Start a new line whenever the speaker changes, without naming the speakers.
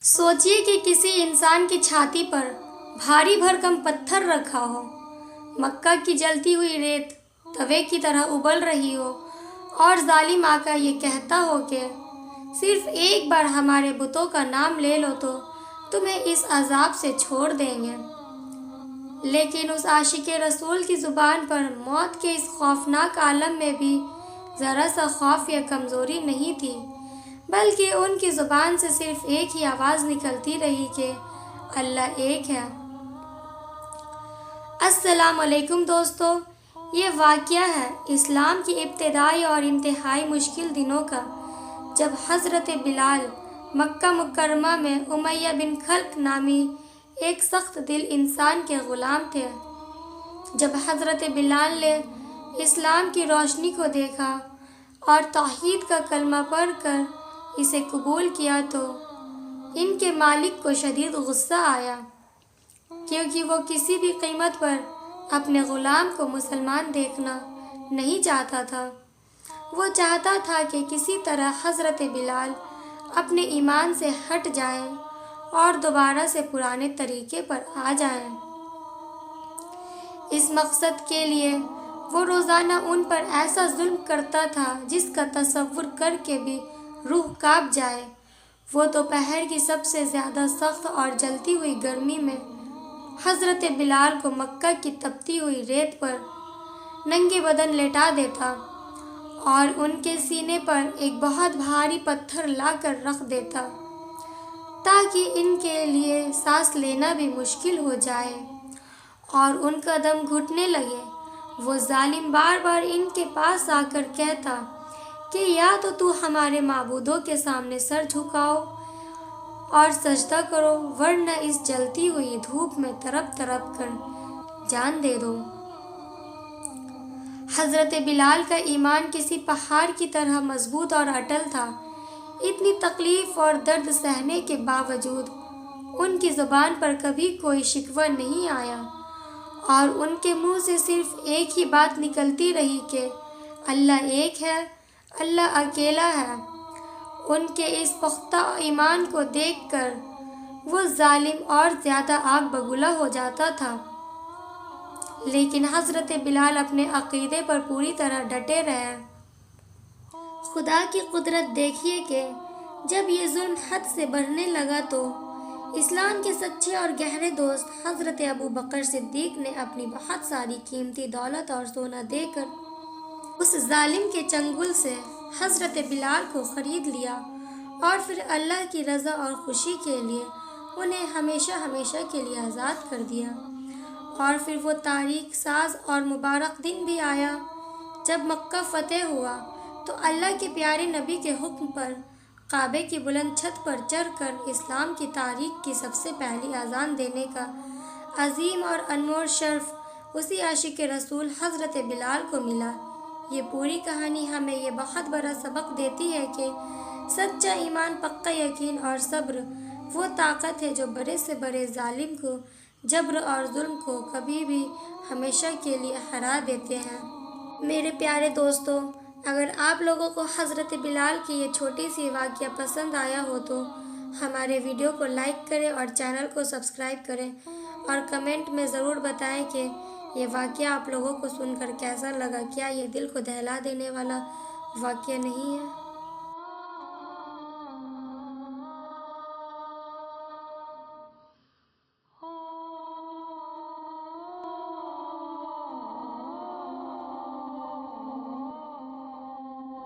सोचिए कि किसी इंसान की छाती पर भारी भरकम पत्थर रखा हो, मक्का की जलती हुई रेत तवे की तरह उबल रही हो और जालिम आका ये कहता हो कि सिर्फ एक बार हमारे बुतों का नाम ले लो तो तुम्हें इस अजाब से छोड़ देंगे। लेकिन उस आशिक़े रसूल की ज़ुबान पर मौत के इस खौफनाक आलम में भी ज़रा सा खौफ या कमज़ोरी नहीं थी, बल्कि उनकी ज़ुबान से सिर्फ एक ही आवाज़ निकलती रही कि अल्लाह एक है। अस्सलाम अलैकुम दोस्तों, ये वाक़या है इस्लाम की इब्तिदाई और इंतहाई मुश्किल दिनों का, जब हज़रत बिलाल मक्का मुकर्रमा में उमैया बिन खल्क नामी एक सख्त दिल इंसान के ग़ुलाम थे। जब हज़रत बिलाल ने इस्लाम की रोशनी को देखा और तौहीद का कलमा पढ़कर इसे कबूल किया तो इनके मालिक को शदीद गुस्सा आया, क्योंकि वो किसी भी कीमत पर अपने ग़ुलाम को मुसलमान देखना नहीं चाहता था। वो चाहता था कि किसी तरह हज़रत बिलाल अपने ईमान से हट जाएं और दोबारा से पुराने तरीके पर आ जाएं। इस मकसद के लिए वो रोज़ाना उन पर ऐसा जुल्म करता था जिसका तसव्वुर करके भी रूह काँप जाए। वो दोपहर की सबसे ज़्यादा सख्त और जलती हुई गर्मी में हज़रत बिलाल को मक्का की तपती हुई रेत पर नंगे बदन लेटा देता और उनके सीने पर एक बहुत भारी पत्थर लाकर रख देता, ताकि इनके लिए सांस लेना भी मुश्किल हो जाए और उनका दम घुटने लगे। वो जालिम बार बार इनके पास आकर कहता कि या तो तू हमारे माबूदों के सामने सर झुकाओ और सजदा करो, वरना इस जलती हुई धूप में तड़प तड़प कर जान दे दो। हज़रत बिलाल का ईमान किसी पहाड़ की तरह मजबूत और अटल था। इतनी तकलीफ़ और दर्द सहने के बावजूद उनकी ज़ुबान पर कभी कोई शिकवा नहीं आया और उनके मुंह से सिर्फ एक ही बात निकलती रही कि अल्लाह एक है, अल्लाह अकेला है। उनके इस पुख्ता ईमान को देखकर वो जालिम और ज़्यादा आग बबूला हो जाता था, लेकिन हज़रत बिलाल अपने अक़ीदे पर पूरी तरह डटे रहे। खुदा की कुदरत देखिए कि जब ये जुल्म हद से बढ़ने लगा तो इस्लाम के सच्चे और गहरे दोस्त हज़रत अबू बकर सिद्दीक़ ने अपनी बहुत सारी कीमती दौलत और सोना देकर उस जालिम के चंगुल से हज़रत बिलाल को ख़रीद लिया और फिर अल्लाह की रज़ा और ख़ुशी के लिए उन्हें हमेशा हमेशा के लिए आज़ाद कर दिया। और फिर वो तारीख साज और मुबारक दिन भी आया जब मक्का फ़तेह हुआ तो अल्लाह के प्यारे नबी के हुक्म पर काबे की बुलंद छत पर चढ़कर इस्लाम की तारीख की सबसे पहली अज़ान देने का अजीम और अनमोल शर्फ उसी आशिक़ रसूल हज़रत बिलाल को मिला। ये पूरी कहानी हमें ये बहुत बड़ा सबक देती है कि सच्चा ईमान, पक्का यकीन और सब्र वो ताकत है जो बड़े से बड़े जालिम को, जब्र और जुल्म को कभी भी हमेशा के लिए हरा देते हैं। मेरे प्यारे दोस्तों, अगर आप लोगों को हज़रत बिलाल की ये छोटी सी वाक़या पसंद आया हो तो हमारे वीडियो को लाइक करें और चैनल को सब्सक्राइब करें और कमेंट में ज़रूर बताएं कि ये वाक़या आप लोगों को सुनकर कैसा लगा। क्या ये दिल को दहला देने वाला वाक़या नहीं है?